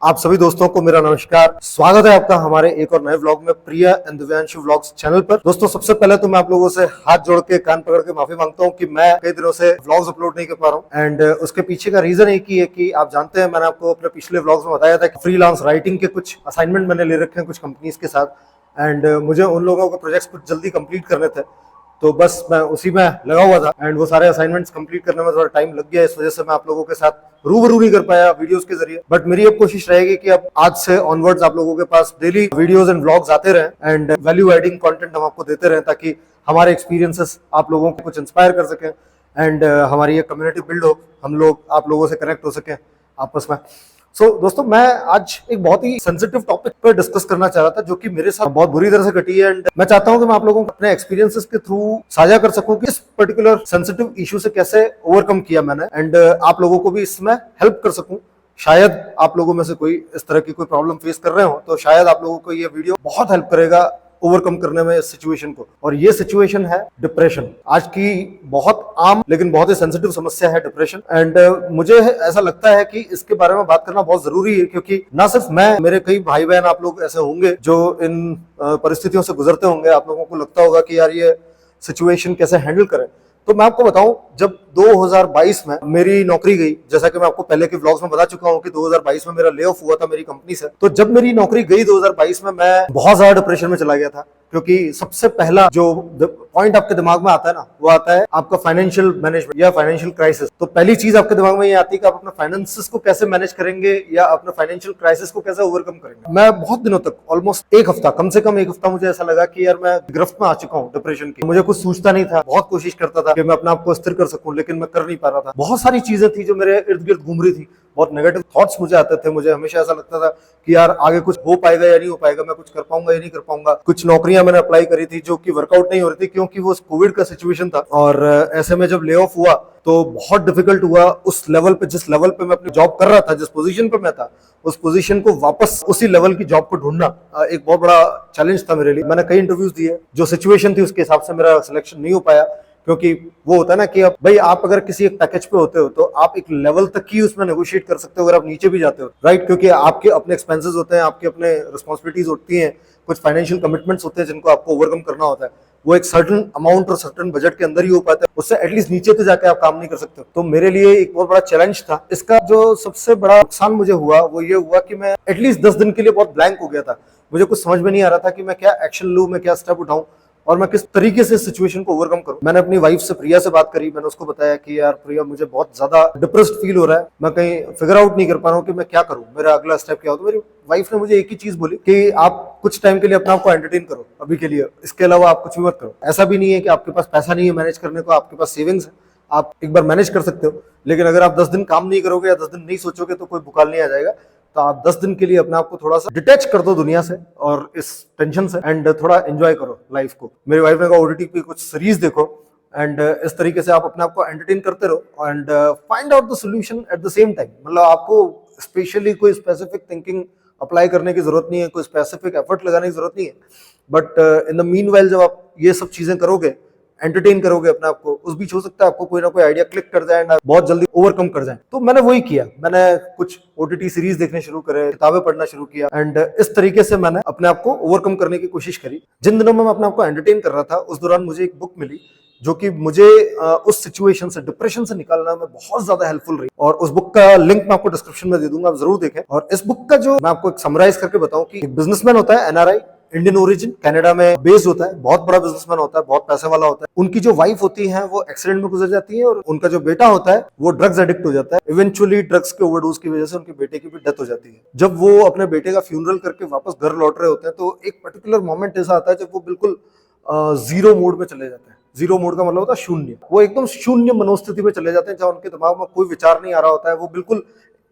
आप सभी दोस्तों को मेरा नमस्कार। स्वागत है आपका हमारे एक और नए व्लॉग में, प्रिया एंड दिव्यांशु व्लॉग्स चैनल पर। दोस्तों, सबसे पहले तो मैं आप लोगों से हाथ जोड़ के कान पकड़ के माफी मांगता हूं कि मैं कई दिनों से व्लॉग्स अपलोड नहीं कर पा रहा हूं। एंड उसके पीछे का रीजन एक ही है कि आप जानते हैं, मैंने आपको अपने पिछले व्लॉग्स में बताया था कि फ्रीलांस राइटिंग के कुछ असाइनमेंट मैंने ले रखे हैं कुछ कंपनीज के साथ। एंड मुझे उन लोगों के प्रोजेक्ट्स कुछ जल्दी कंप्लीट करने थे, तो बस मैं उसी में लगा हुआ था। एंड वो सारे असाइनमेंट्स कंप्लीट करने में थोड़ा टाइम लग गया, इस वजह से मैं आप लोगों के साथ रूबरू नहीं कर पाया वीडियोस के जरिए। बट मेरी अब कोशिश रहेगी कि अब आज से ऑनवर्ड्स आप लोगों के पास डेली वीडियोस एंड व्लॉग्स आते रहें एंड वैल्यू एडिंग कंटेंट हम आपको देते रहें, ताकि हमारे एक्सपीरियंसेस आप लोगों को कुछ इंस्पायर कर सकें एंड हमारी एक कम्युनिटी बिल्ड हो, हम लोग आप लोगों से कनेक्ट हो सकें आपस में। दोस्तों, मैं आज एक बहुत ही सेंसिटिव टॉपिक पर डिस्कस करना चाह रहा था, जो कि मेरे साथ बहुत बुरी तरह से घटी है। एंड मैं चाहता हूं कि मैं आप लोगों को अपने एक्सपीरियंसेस के थ्रू साझा कर सकूं कि इस पर्टिकुलर सेंसिटिव इशू से कैसे ओवरकम किया मैंने, एंड आप लोगों को भी इसमें हेल्प कर सकूं। शायद आप लोगों में से कोई इस तरह की कोई प्रॉब्लम फेस कर रहे हो, तो शायद आप लोगों को ये वीडियो बहुत हेल्प करेगा ओवरकम करने में इस सिचुएशन को। और ये सिचुएशन है डिप्रेशन। आज की बहुत आम लेकिन बहुत ही सेंसिटिव समस्या है डिप्रेशन। एंड मुझे ऐसा लगता है कि इसके बारे में बात करना बहुत जरूरी है, क्योंकि ना सिर्फ मैं, मेरे कई भाई बहन आप लोग ऐसे होंगे जो इन परिस्थितियों से गुजरते होंगे। आप लोगों को लगता होगा कि यार ये सिचुएशन कैसे हैंडल करें। तो मैं आपको बताऊं, जब 2022 में मेरी नौकरी गई, जैसा कि मैं आपको पहले के व्लॉग्स में बता चुका हूं कि 2022 में मेरा ले ऑफ हुआ था मेरी कंपनी से। तो जब मेरी नौकरी गई 2022 में, मैं बहुत ज्यादा डिप्रेशन में चला गया था, क्योंकि सबसे पहला जो पॉइंट आपके दिमाग में आता है ना, वो आता है आपका फाइनेंशियल मैनेजमेंट या फाइनेंशियल क्राइसिस। तो पहली चीज आपके दिमाग में ये आती है कि आप अपने फाइनेंसेस को कैसे मैनेज करेंगे या अपने फाइनेंशियल क्राइसिस को कैसे ओवरकम करेंगे। मैं बहुत दिनों तक, ऑलमोस्ट एक हफ्ता, कम से कम एक हफ्ता, मुझे ऐसा लगा कि यार मैं गिरफ्त में आ चुका हूँ डिप्रेशन की। मुझे कुछ सूझता नहीं था। बहुत कोशिश करता था कि मैं अपने आप को स्थिर कर सकूं, लेकिन मैं कर नहीं पा रहा था। बहुत सारी चीजें थी जो मेरे इर्द गिर्द घूम रही थी। बहुत नेगेटिव थॉट्स मुझे आते थे। मुझे हमेशा ऐसा लगता था कि यार आगे कुछ हो पाएगा या नहीं हो पाएगा, मैं कुछ कर पाऊंगा या नहीं कर पाऊंगा। कुछ नौकरियां मैंने अप्लाई करी थी जो कि वर्कआउट नहीं हो रही थी, क्योंकि वो कोविड का सिचुएशन था। और ऐसे में जब ले ऑफ हुआ तो बहुत डिफिकल्ट हुआ उस लेवल पे, जिस लेवल पे मैं अपनी जॉब कर रहा था, जिस पोजीशन पे मैं था, उस पोजीशन को वापस उसी लेवल की जॉब को ढूंढना एक बहुत बड़ा चैलेंज था मेरे लिए। मैंने कई इंटरव्यूज दिए, जो सिचुएशन थी उसके हिसाब से मेरा सिलेक्शन नहीं हो पाया, क्योंकि वो होता है ना कि अब भाई आप अगर किसी एक पैकेज पे होते हो तो आप एक लेवल तक ही उसमें नेगोशिएट कर सकते हो, अगर आप नीचे भी जाते हो, राइट? क्योंकि आपके अपने एक्सपेंसेस होते हैं, आपके अपने रिस्पॉन्सिबिलिटीज होती हैं, कुछ फाइनेंशियल कमिटमेंट्स होते हैं जिनको आपको ओवरकम करना होता है। वो एक सर्टन अमाउंट और सर्टन बजट के अंदर ही हो पाता है, उससे एटलीस्ट नीचे तो जाके आप काम नहीं कर सकते। तो मेरे लिए एक बहुत बड़ा चैलेंज था। इसका जो सबसे बड़ा नुकसान मुझे हुआ वो ये हुआ कि मैं एटलीस्ट 10 दिन के लिए बहुत ब्लैंक हो गया था। मुझे कुछ समझ में नहीं आ रहा था कि मैं क्या एक्शन लूं, मैं क्या स्टेप उठाऊं और मैं किस तरीके से सिचुएशन को ओवरकम करूं। मैंने अपनी वाइफ से, प्रिया से बात करी। मैंने उसको बताया कि यार प्रिया, मुझे बहुत ज्यादा डिप्रेस्ड फील हो रहा है, मैं कहीं फिगर आउट नहीं कर पा रहा हूं कि मैं क्या करूं, मेरा अगला स्टेप क्या हो। तो मेरी वाइफ ने मुझे एक ही चीज बोली कि आप कुछ टाइम के लिए अपने आप को एंटरटेन करो अभी के लिए, इसके अलावा आप कुछ भी मत करो। ऐसा भी नहीं है कि आपके पास पैसा नहीं है मैनेज करने को, आपके पास सेविंग्स है, आप एक बार मैनेज कर सकते हो। लेकिन अगर आप 10 दिन काम नहीं करोगे या 10 दिन नहीं सोचोगे तो कोई बुखार नहीं आ जाएगा। तो आप 10 दिन के लिए अपने आप को थोड़ा सा डिटैच कर दो दुनिया से और इस टेंशन से, एंड थोड़ा एंजॉय करो लाइफ को। मेरी वाइफ ने कहा ओटीटी पे कुछ सीरीज देखो, एंड इस तरीके से आप अपने आप को एंटरटेन करते रहो and find out the solution at the same time. मतलब आपको स्पेशली कोई स्पेसिफिक थिंकिंग अप्लाई करने की जरूरत नहीं है, कोई स्पेसिफिक एफर्ट लगाने की जरूरत नहीं है। But in the mean while, जब आप ये सब चीजें करोगे, एंटरटेन करोगे अपने आप को, उस बीच हो सकता है आपको कोई ना कोई आइडिया क्लिक कर जाए एंड बहुत जल्दी ओवरकम कर जाए। तो मैंने वही किया। मैंने कुछ ओटीटी सीरीज देखने शुरू करे, किताबें पढ़ना शुरू किया, एंड इस तरीके से मैंने अपने आप को ओवरकम करने की कोशिश करी। जिन दिनों में मैं अपने आप को एंटरटेन कर रहा था, उस दौरान मुझे एक बुक मिली जो कि मुझे उस सिचुएशन से, डिप्रेशन से निकालना में बहुत ज्यादा हेल्पफुल रही। और उस बुक का लिंक मैं आपको डिस्क्रिप्शन में दे दूंगा, आप जरूर देखें। और इस बुक का जो मैं आपको एक समराइज करके बताऊं कि बिजनेसमैन होता है, एनआरआई, इंडियन ओरिजिन, कनाडा में बेस्ड होता है, बहुत बड़ा बिजनेसमैन होता है, बहुत पैसे वाला होता है। उनकी जो वाइफ होती है वो एक्सीडेंट में गुजर जाती है, और उनका जो बेटा होता है वो ड्रग्स एडिक्ट हो जाता है। इवेंचुअली ड्रग्स के ओवरडोज की वजह से उनके बेटे की भी डेथ हो जाती है। जब वो अपने बेटे का फ्यूनरल करके वापस घर लौट रहे होते हैं, तो एक पर्टिकुलर मोमेंट ऐसा आता है जब वो बिल्कुल जीरो मोड में चले जाते हैं। जीरो मोड का मतलब होता है शून्य। वो एकदम शून्य मनोस्थिति में चले जाते हैं, जहां उनके दिमाग में कोई विचार नहीं आ रहा होता है। वो बिल्कुल,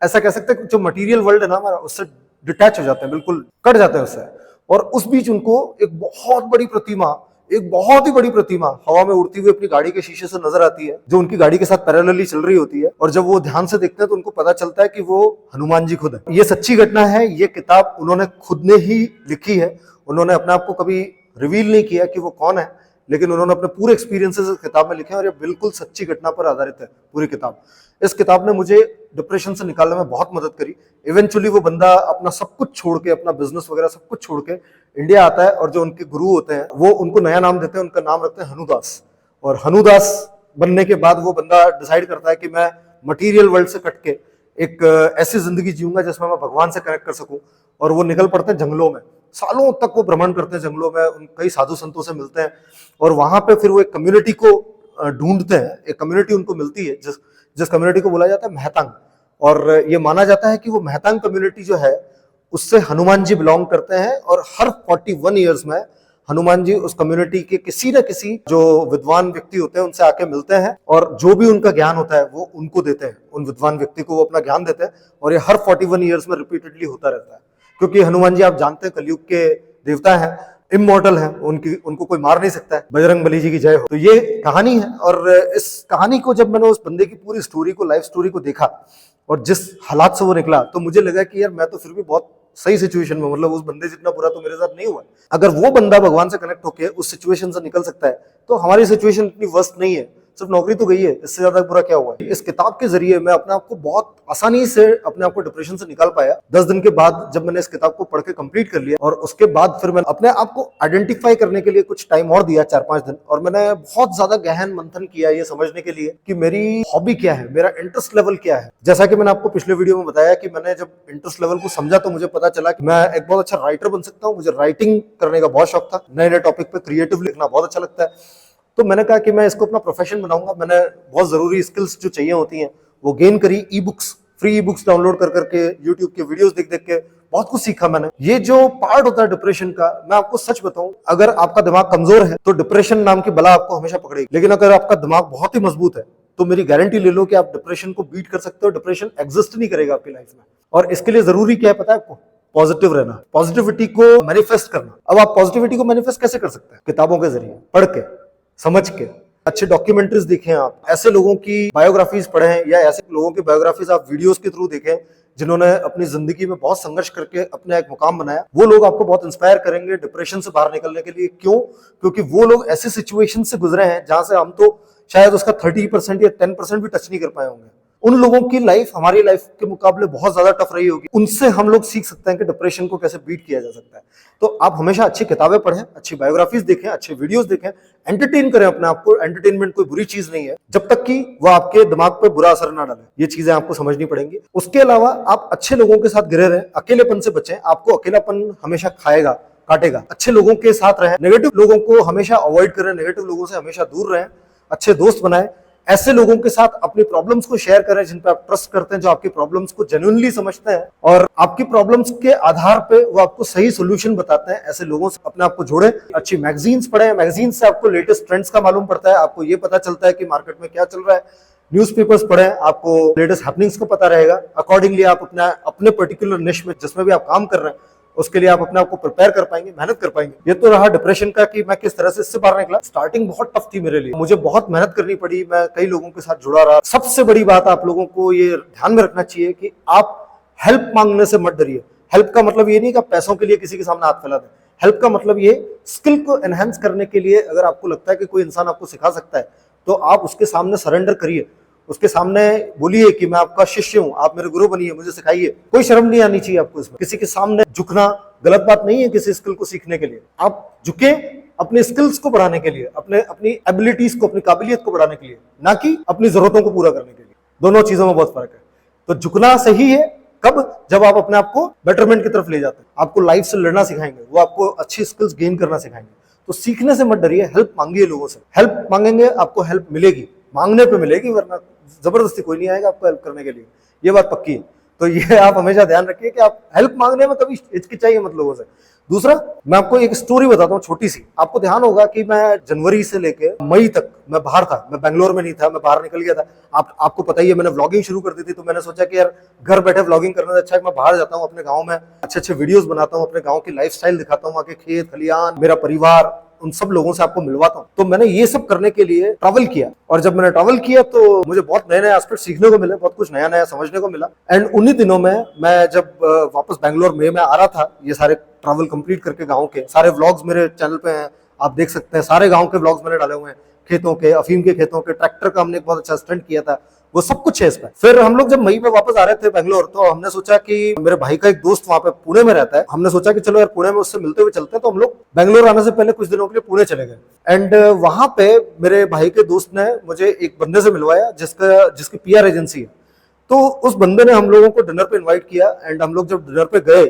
ऐसा कह सकते हैं, जो मटेरियल वर्ल्ड है ना हमारा, उससे डिटैच हो जाते हैं, बिल्कुल कट जाते हैं उससे। और उस बीच उनको एक बहुत बड़ी प्रतिमा, एक बहुत ही बड़ी प्रतिमा हवा में उड़ती हुई अपनी गाड़ी के शीशे से नजर आती है, जो उनकी गाड़ी के साथ पैरेलली चल रही होती है। और जब वो ध्यान से देखते हैं तो उनको पता चलता है कि वो हनुमान जी खुद है। ये सच्ची घटना है। ये किताब उन्होंने खुद ने ही लिखी है। उन्होंने अपने आप को कभी रिवील नहीं किया कि वो कौन है, लेकिन उन्होंने अपने पूरे एक्सपीरियंसेस इस किताब में लिखे हैं, और ये बिल्कुल सच्ची घटना पर आधारित है पूरी किताब। इस किताब ने मुझे डिप्रेशन से निकालने में बहुत मदद करी। इवेंचुअली वो बंदा अपना सब कुछ छोड़ के, अपना बिजनेस वगैरह सब कुछ छोड़ के इंडिया आता है, और जो उनके गुरु होते हैं वो उनको नया नाम देते हैं, उनका नाम रखते हैं हनुदास। और हनुदास बनने के बाद वो बंदा डिसाइड करता है कि मैं मटीरियल वर्ल्ड से कट के एक ऐसी जिंदगी जीऊंगा जिसमें मैं भगवान से कनेक्ट कर सकूं। और वो निकल पड़ते हैं जंगलों में, सालों तक वो भ्रमण करते हैं जंगलों में, उन कई साधु संतों से मिलते हैं, और वहां पे फिर वो एक कम्युनिटी को ढूंढते हैं। एक कम्युनिटी उनको मिलती है जिस कम्युनिटी को बोला जाता है मेहतांग। और ये माना जाता है कि वो मेहतांग कम्युनिटी जो है उससे हनुमान जी बिलोंग करते हैं, और हर 41 ईयर्स में हनुमान जी उस कम्युनिटी के किसी न किसी जो विद्वान व्यक्ति होते हैं उनसे आके मिलते हैं, और जो भी उनका ज्ञान होता है वो उनको देते हैं, उन विद्वान व्यक्ति को वो अपना ज्ञान देते हैं। और ये हर 41 ईयर्स में रिपीटेडली होता रहता है, क्योंकि हनुमान जी आप जानते हैं कलयुग के देवता हैं, इमॉर्टल हैं, उनको कोई मार नहीं सकता है। बजरंग बली जी की जय हो। तो ये कहानी है, और इस कहानी को जब मैंने उस बंदे की पूरी स्टोरी को, लाइफ स्टोरी को देखा और जिस हालात से वो निकला, तो मुझे लगा कि यार मैं तो फिर भी बहुत सही सिचुएशन में, मतलब उस बंदे जितना बुरा तो मेरे साथ नहीं हुआ। अगर वो बंदा भगवान से कनेक्ट होकर उस सिचुएशन से निकल सकता है तो हमारी सिचुएशन इतनी वर्स्ट नहीं है। सिर्फ नौकरी तो गई है, इससे ज्यादा बुरा क्या हुआ है। इस किताब के जरिए मैं अपने आप को बहुत आसानी से अपने आप को डिप्रेशन से निकाल पाया। 10 दिन के बाद जब मैंने इस किताब को पढ़ के कंप्लीट कर लिया, और उसके बाद फिर मैंने अपने आप को आइडेंटिफाई करने के लिए कुछ टाइम और दिया, 4-5 दिन, और मैंने बहुत ज्यादा गहन मंथन किया ये समझने के लिए कि मेरी हॉबी क्या है, मेरा इंटरेस्ट लेवल क्या है। जैसा कि मैंने आपको पिछले वीडियो में बताया कि मैंने जब इंटरेस्ट लेवल को समझा तो मुझे पता चला कि मैं एक बहुत अच्छा राइटर बन सकता हूँ। मुझे राइटिंग करने का बहुत शौक था, नए नए टॉपिक पे क्रिएटिव लिखना बहुत अच्छा लगता है। तो मैंने कहा कि मैं इसको अपना प्रोफेशन बनाऊंगा। मैंने बहुत जरूरी स्किल्स जो चाहिए होती हैं वो गेन करी, e books, free e books download कर करके, यूट्यूब के वीडियोस देख देख के बहुत कुछ सीखा मैंने। ये जो पार्ट होता है डिप्रेशन का, मैं आपको सच बताऊं, अगर आपका दिमाग कमजोर है तो डिप्रेशन नाम की बला आपको हमेशा पकड़ेगी, लेकिन अगर आपका दिमाग बहुत ही मजबूत है तो मेरी गारंटी ले लो कि आप डिप्रेशन को बीट कर सकते हो। डिप्रेशन एग्जिस्ट नहीं करेगा आपकी लाइफ में। और इसके लिए जरूरी क्या है पता है आपको? पॉजिटिव रहना, पॉजिटिविटी को मैनिफेस्ट करना। अब आप पॉजिटिविटी को मैनिफेस्ट कैसे कर सकते हैं? किताबों के जरिए, पढ़ के, समझ के, अच्छे डॉक्यूमेंट्रीज देखें, आप ऐसे लोगों की बायोग्राफीज पढ़ें, या ऐसे लोगों की बायोग्राफीज आप वीडियोस के थ्रू देखें जिन्होंने अपनी जिंदगी में बहुत संघर्ष करके अपना एक मुकाम बनाया। वो लोग आपको बहुत इंस्पायर करेंगे डिप्रेशन से बाहर निकलने के लिए। क्यों? क्योंकि वो लोग ऐसे सिचुएशन से गुजरे हैं जहां से हम तो शायद उसका 30% या 10% भी टच नहीं कर पाए होंगे। उन लोगों की लाइफ हमारी लाइफ के मुकाबले बहुत ज्यादा टफ रही होगी। उनसे हम लोग सीख सकते हैं कि डिप्रेशन को कैसे बीट किया जा सकता है। तो आप हमेशा अच्छी किताबें पढ़ें, अच्छी बायोग्राफीज देखें, अच्छे वीडियोस देखें, एंटरटेन करें अपने आप को। एंटरटेनमेंट कोई बुरी चीज नहीं है जब तक कि वो आपके दिमाग पे बुरा असर ना डाले। ये चीजें आपको समझनी पड़ेंगी। उसके अलावा आप अच्छे लोगों के साथ घिरे रहें, अकेलेपन से बचें। आपको अकेलापन हमेशा खाएगा, काटेगा। अच्छे लोगों के साथ रहें, नेगेटिव लोगों को हमेशा अवॉइड करें, नेगेटिव लोगों से हमेशा दूर रहें, अच्छे दोस्त बनाएं। ऐसे लोगों के साथ अपनी प्रॉब्लम्स को शेयर करें जिन पे आप ट्रस्ट करते हैं, जो आपकी प्रॉब्लम्स को जेन्युइनली समझते हैं और आपकी प्रॉब्लम्स के आधार पे वो आपको सही सोल्यूशन बताते हैं। ऐसे लोगों से अपने आप को जोड़ें। अच्छी मैगजीन्स पढ़ें, मैगजीन से आपको लेटेस्ट ट्रेंड्स का मालूम पड़ता है, आपको ये पता चलता है कि मार्केट में क्या चल रहा है। न्यूज़पेपर्स पढ़ें, आपको लेटेस्ट हैपनिंग्स को पता रहेगा। अकॉर्डिंगली आप अपने पर्टिकुलर निश में जिसमें भी आप काम कर रहे हैं उसके लिए आप अपने आप को प्रिपेयर कर पाएंगे, मेहनत कर पाएंगे। ये तो रहा डिप्रेशन का कि मैं किस तरह से इससे बाहर निकला। स्टार्टिंग बहुत टफ थी मेरे लिए, मुझे बहुत मेहनत करनी पड़ी, मैं कई लोगों के साथ जुड़ा रहा। सबसे बड़ी बात आप लोगों को ये ध्यान में रखना चाहिए कि आप हेल्प मांगने से मत डरिए। हेल्प का मतलब ये नहीं कि आप पैसों के लिए किसी के सामने हाथ फैला दें। हेल्प का मतलब ये स्किल को एनहेंस करने के लिए अगर आपको लगता है कि कोई इंसान आपको सिखा सकता है तो आप उसके सामने सरेंडर करिए, उसके सामने बोलिए कि मैं आपका शिष्य हूं, आप मेरे गुरु बनिए, मुझे सिखाइए। कोई शर्म नहीं आनी चाहिए आपको इसमें। किसी के सामने झुकना गलत बात नहीं है किसी स्किल को सीखने के लिए। आप झुके अपने स्किल्स को बढ़ाने के लिए, अपनी एबिलिटीज को, अपनी काबिलियत को बढ़ाने के लिए, ना कि अपनी जरूरतों को पूरा करने के लिए। दोनों चीजों में बहुत फर्क है। तो झुकना सही है कब? जब आप अपने आप को बेटरमेंट की तरफ ले जाते हैं। आपको लाइफ से लड़ना सिखाएंगे, वो आपको अच्छी स्किल्स गेन करना सिखाएंगे। तो सीखने से मत डरिए, हेल्प मांगिए लोगों से। हेल्प मांगेंगे आपको हेल्प मिलेगी, मांगने पे मिलेगी, वरना जबरदस्ती कोई नहीं आएगा आपको हेल्प करने के लिए। ये बात पक्की है। तो ये आप हमेशा ध्यान रखिए कि आप हेल्प मांगने में कभी हिचकिचाइए मत लोगों से। दूसरा, मैं आपको एक स्टोरी बताता हूँ छोटी सी। आपको ध्यान होगा कि मैं जनवरी से लेके मई तक मैं बाहर था। मैं बेंगलोर में नहीं था, मैं बाहर निकल गया था। आपको पता ही है, मैंने व्लॉगिंग शुरू कर दी थी। तो मैंने सोचा कि यार घर बैठे व्लॉगिंग करने से अच्छा है मैं बाहर जाता हूँ, अपने गाँव में अच्छे अच्छे वीडियोस बनाता हूँ, अपने गाँव की लाइफ स्टाइल दिखाता हूँ, आके खेत खलियान, मेरा परिवार, उन सब लोगों से आपको मिलवाता हूं। तो मैंने ये सब करने के लिए ट्रैवल किया, और जब मैंने ट्रैवल किया तो मुझे बहुत नए नए एस्पेक्ट सीखने को मिले, बहुत कुछ नया नया समझने को मिला। एंड उन्हीं दिनों में मैं जब वापस बैंगलोर में मैं आ रहा था, ये सारे ट्रैवल कंप्लीट करके गाँव के सारे व्लॉग्स मेरे चैनल पे हैं, आप देख सकते हैं। सारे गाँव के व्लॉग्स मैंने डाले हुए हैं, खेतों के, अफीम के खेतों के। ट्रैक्टर का हमने एक बहुत अच्छा स्टंट किया था, वो सब कुछ है इसमें। फिर हम लोग जब मई में वापस आ रहे थे बेंगलोर, तो हमने सोचा कि मेरे भाई का एक दोस्त वहां पे पुणे में रहता है, हमने सोचा कि चलो यार पुणे में उससे मिलते हुए चलते हैं। तो हम लोग बेंगलोर आने से पहले कुछ दिनों के लिए पुणे चले गए। एंड वहां पे मेरे भाई के दोस्त ने मुझे एक बंदे से मिलवाया जिसकी पीआर एजेंसी है। तो उस बंदे ने हम लोगों को डिनर पे इनवाइट किया। एंड हम लोग जब डिनर पे गए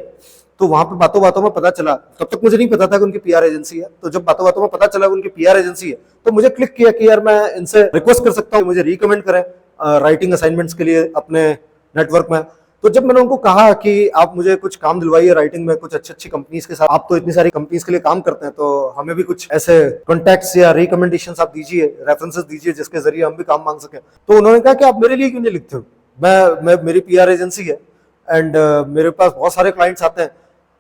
तो वहां पे बातों बातों में पता चला, तब तक मुझे नहीं पता था कि उनकी पीआर एजेंसी है। तो जब बातों बातों में पता चला कि उनकी पीआर एजेंसी है, तो मुझे क्लिक किया कि यार मैं इनसे रिक्वेस्ट कर सकता हूँ मुझे रिकमेंड करें राइटिंग असाइनमेंट्स के लिए अपने नेटवर्क में। तो जब मैंने उनको कहा कि आप मुझे कुछ काम दिलवाइए राइटिंग में कुछ अच्छी अच्छी कंपनीज के साथ, आप तो इतनी सारी कंपनीज के लिए काम करते हैं, तो हमें भी कुछ ऐसे कॉन्टैक्ट्स या रिकमेंडेशंस आप दीजिए, रेफरेंसेस दीजिए जिसके जरिए हम भी काम मांग सकें। तो उन्होंने कहा कि आप मेरे लिए क्यों नहीं लिखते हो, मैं मेरी पीआर एजेंसी है एंड मेरे पास बहुत सारे क्लाइंट्स आते हैं।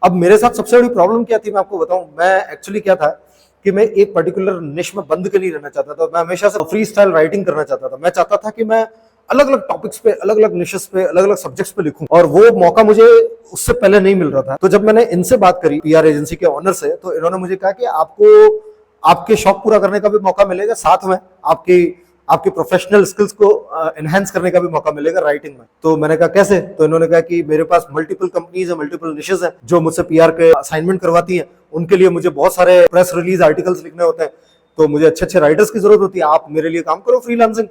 अब मेरे साथ सबसे बड़ी प्रॉब्लम क्या थी मैं आपको बताऊं, मैं एक्चुअली क्या था कि मैं एक पर्टिकुलर निश में बंद के नहीं रहना चाहता था। मैं हमेशा से फ्री स्टाइल राइटिंग करना चाहता था। मैं चाहता था कि मैं अलग अलग टॉपिक्स पे, अलग अलग निशेस पे, अलग अलग सब्जेक्ट्स पे लिखूं, और वो मौका मुझे उससे पहले नहीं मिल रहा था। तो जब मैंने इनसे बात करी पीआर एजेंसी के ऑनर से, तो इन्होंने मुझे कहा कि आपको आपके शौक पूरा करने का भी मौका मिलेगा, साथ में आपकी प्रोफेशनल स्किल्स को एनहांस करने का भी मौका मिलेगा राइटिंग में। तो मैंने कहा कैसे? तो इन्होंने कहा कि मेरे पास मल्टीपल कंपनीज है, मल्टीपल निशेस हैं जो मुझसे पीआर के असाइनमेंट करवाती हैं। उनके लिए मुझे बहुत सारे प्रेस रिलीज आर्टिकल्स लिखने होते हैं, तो मुझे अच्छे अच्छे राइटर्स की जरूरत होती है। आप मेरे लिए काम करो फ्रीलांसिंग,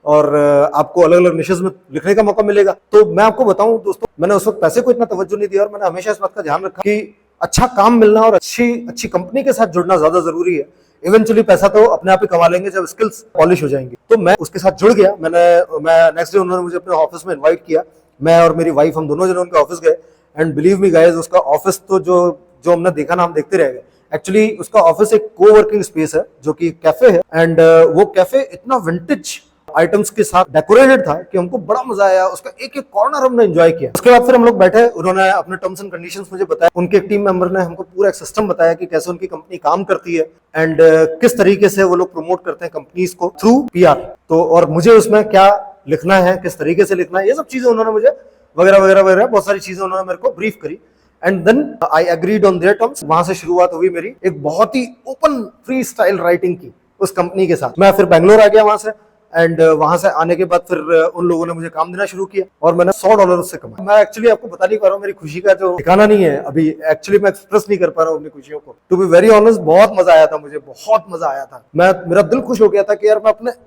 और आपको अलग अलग निशेस में लिखने का मौका मिलेगा। तो मैं आपको बताऊं दोस्तों, मैंने उस वक्त पैसे को इतना तवज्जो नहीं दिया, और मैंने हमेशा इस बात का ध्यान रखा कि अच्छा काम मिलना और अच्छी अच्छी कंपनी के साथ जुड़ना ज्यादा जरूरी है। इवेंचुअली पैसा तो अपने आप ही कमा लेंगे जब स्किल्स पॉलिश हो जाएंगी। तो मैं उसके साथ जुड़ गया। मैं नेक्स्ट डे उन्होंने मुझे अपने ऑफिस में इनवाइट किया। मैं और मेरी वाइफ, हम दोनों जने उनके ऑफिस गए। एंड बिलीव मी गाइस, उसका ऑफिस तो जो जो हमने देखा ना, हम देखते रह गए। एक्चुअली उसका ऑफिस एक को वर्किंग स्पेस है जो कि कैफे है। एंड वो कैफे इतना विंटेज आइटम्स के साथ डेकोरेटेड था कि हमको बड़ा मजा आया। उसका एक एक कॉर्नर हमने एंजॉय किया। उसके बाद फिर हम लोग बैठे, उन्होंने अपने टर्म्स एंड कंडीशंस मुझे बताया। उनके टीम मेंबर ने हमको पूरा एक सिस्टम बताया कि कैसे उनकी कंपनी काम करती है एंड किस तरीके से वो लोग प्रमोट करते हैं कंपनीज को थ्रू पीआर। तो और मुझे उसमें क्या लिखना है, किस तरीके से लिखना है, ये सब चीजें उन्होंने मुझे वगैरह वगैरह वगैरह बहुत सारी चीजें उन्होंने मेरे को ब्रीफ करी। And then I agreed on their terms. वहां से शुरुआत हुई मेरी एक बहुत ही ओपन फ्री स्टाइल राइटिंग की उस कंपनी के साथ। मैं फिर बैंगलोर आ गया वहां से। एंड वहां से आने के बाद फिर उन लोगों ने मुझे काम देना शुरू किया और मैंने $100 उससे कमाया। मैं एक्चुअली आपको बता नहीं पा रहा हूँ, मेरी खुशी का जो ठिकाना नहीं है अभी। एक्चुअली मैं एक्सप्रेस नहीं कर पा रहा हूँ अपनी खुशियों को। टू बी वेरी ऑनेस्ट, बहुत मजा आया था मुझे, बहुत मजा आया था। मेरा दिल खुश हो गया था कि यार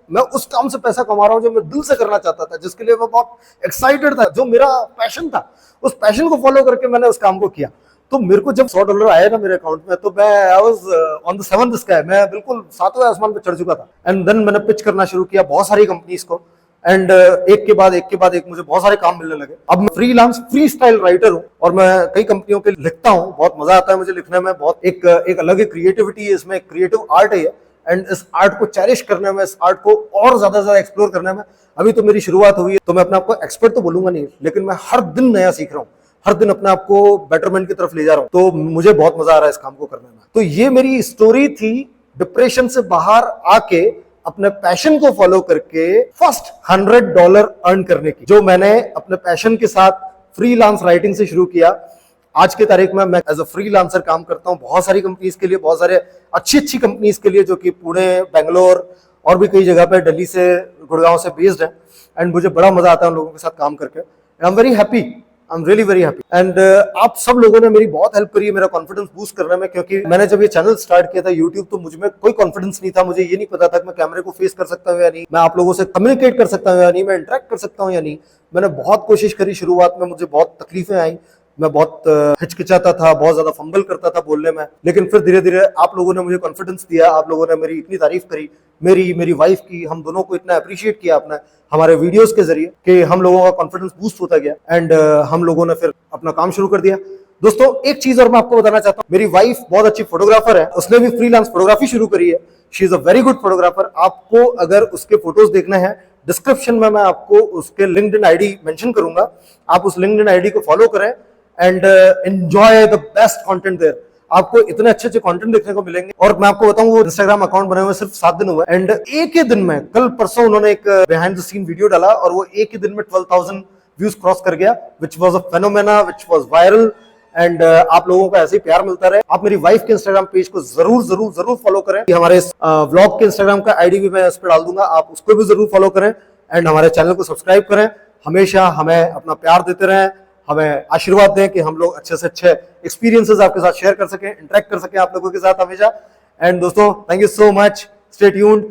मैं उस काम से पैसा कमा रहा हूँ जो मैं दिल से करना चाहता था, जिसके लिए मैं बहुत एक्साइटेड था, जो मेरा पैशन था। उस पैशन को फॉलो करके मैंने उस काम को किया। तो मेरे को जब $100 आया ना मेरे अकाउंट में, तो मैं I was on the 7th sky, मैं बिल्कुल 7वें आसमान पे चढ़ चुका था। एंड देन मैंने पिच करना शुरू किया बहुत सारी कंपनीज को। एंड एक के बाद एक मुझे बहुत सारे काम मिलने लगे। अब मैं फ्री स्टाइल राइटर हूँ और मैं कई कंपनियों के लिखता हूँ। बहुत मजा आता है मुझे लिखने में। बहुत एक अलग ही क्रिएटिविटी है इसमें, क्रिएटिव आर्ट है। एंड इस आर्ट को चेरिश करने में, इस आर्ट को और ज्यादा एक्सप्लोर करने में अभी तो मेरी शुरुआत हुई है। तो मैं अपने आप को एक्सपर्ट तो बोलूंगा नहीं, लेकिन मैं हर दिन नया सीख रहा हूँ, हर दिन अपने आप को बेटरमेंट की तरफ ले जा रहा हूं। तो मुझे बहुत मजा आ रहा है इस काम को करने में। तो ये मेरी स्टोरी थी डिप्रेशन से बाहर आके अपने पैशन को फॉलो करके फर्स्ट $100 अर्न करने की, जो मैंने अपने पैशन के साथ फ्रीलांस राइटिंग से शुरू किया। आज के तारीख में मैं एज अ फ्रीलांसर काम करता हूं बहुत सारी कंपनीज के लिए, बहुत सारे अच्छी कंपनीज के लिए, जो कि पुणे, बेंगलोर और भी कई जगह पे, दिल्ली से, गुड़गांव से बेस्ड है। एंड मुझे बड़ा मजा आता है उन लोगों के साथ काम करके। I am very happy, I am really very happy. And आप सब लोगों ने मेरी बहुत हेल्प करी है मेरा कॉन्फिडेंस बूस्ट करने में, क्योंकि मैंने जब ये चैनल स्टार्ट किया था यूट्यूब, तो मुझ में कोई कॉन्फिडेंस नहीं था। मुझे ये नहीं पता था कि मैं कैमरे को फेस कर सकता हूँ या नहीं, मैं आप लोगों से कम्युनिकेट कर सकता हूँ या नहीं, मैं इंटरेक्ट कर सकता हूँ या नहीं। मैंने बहुत कोशिश करी, शुरुआत में मुझे बहुत तकलीफें आई, मैं बहुत हिचकिचाता था, बहुत ज्यादा फंबल करता था बोलने में। लेकिन फिर धीरे धीरे आप लोगों ने मुझे कॉन्फिडेंस दिया, आप लोगों ने मेरी इतनी तारीफ करी, मेरी वाइफ की, हम दोनों को इतना अप्रिशिएट किया आपने हमारे वीडियोस के जरिए, कि हम लोगों का कॉन्फिडेंस बूस्ट होता गया। एंड हम लोगों ने फिर अपना काम शुरू कर दिया। दोस्तों एक चीज और मैं आपको बताना चाहता हूँ, मेरी वाइफ बहुत अच्छी फोटोग्राफर है, उसने भी फ्रीलांस फोटोग्राफी शुरू करी है। She is a very good photographer. आपको अगर उसके फोटोज देखने हैं, डिस्क्रिप्शन में मैं आपको उसके लिंक्डइन आईडी मेंशन करूंगा, आप उस लिंक्डइन आईडी को फॉलो करें and enjoy the best content there. आपको इतने अच्छे कंटेंट देखने को मिलेंगे। और मैं आपको बताऊं, वो इंस्टाग्राम अकाउंट बने हुए सिर्फ 7 दिन हुए, एंड एक ही दिन में, कल परसों उन्होंने एक बिहाइंड द सीन वीडियो डाला और वो एक ही दिन में 12,000 व्यूज क्रॉस कर गया, which was a phenomena, which was viral. And आप लोगों का ऐसे ही प्यार मिलता रहे। आप मेरी वाइफ के इंस्टाग्राम पेज को जरूर फॉलो करें। हमारे व्लॉग के इंस्टाग्राम का आईडी भी मैं इस पर डाल दूंगा, आप उसको भी जरूर फॉलो करें। एंड हमारे चैनल को सब्सक्राइब करें। हमेशा हमें अपना प्यार देते रहें, हमें आशीर्वाद दें कि हम लोग अच्छे से अच्छे एक्सपीरियंसेस आपके साथ शेयर कर सकें, इंटरेक्ट कर सकें आप लोगों के साथ हमेशा। एंड दोस्तों thank you so much, stay tuned.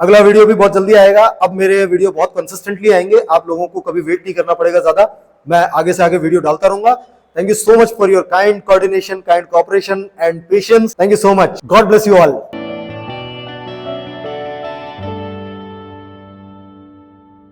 अगला वीडियो भी बहुत जल्दी आएगा। अब मेरे वीडियो बहुत कंसिस्टेंटली आएंगे, आप लोगों को कभी वेट नहीं करना पड़ेगा ज्यादा, मैं आगे से आगे वीडियो डालता रहूंगा। Thank you so much for your kind coordination, kind cooperation and patience. Thank you so much. God bless you all.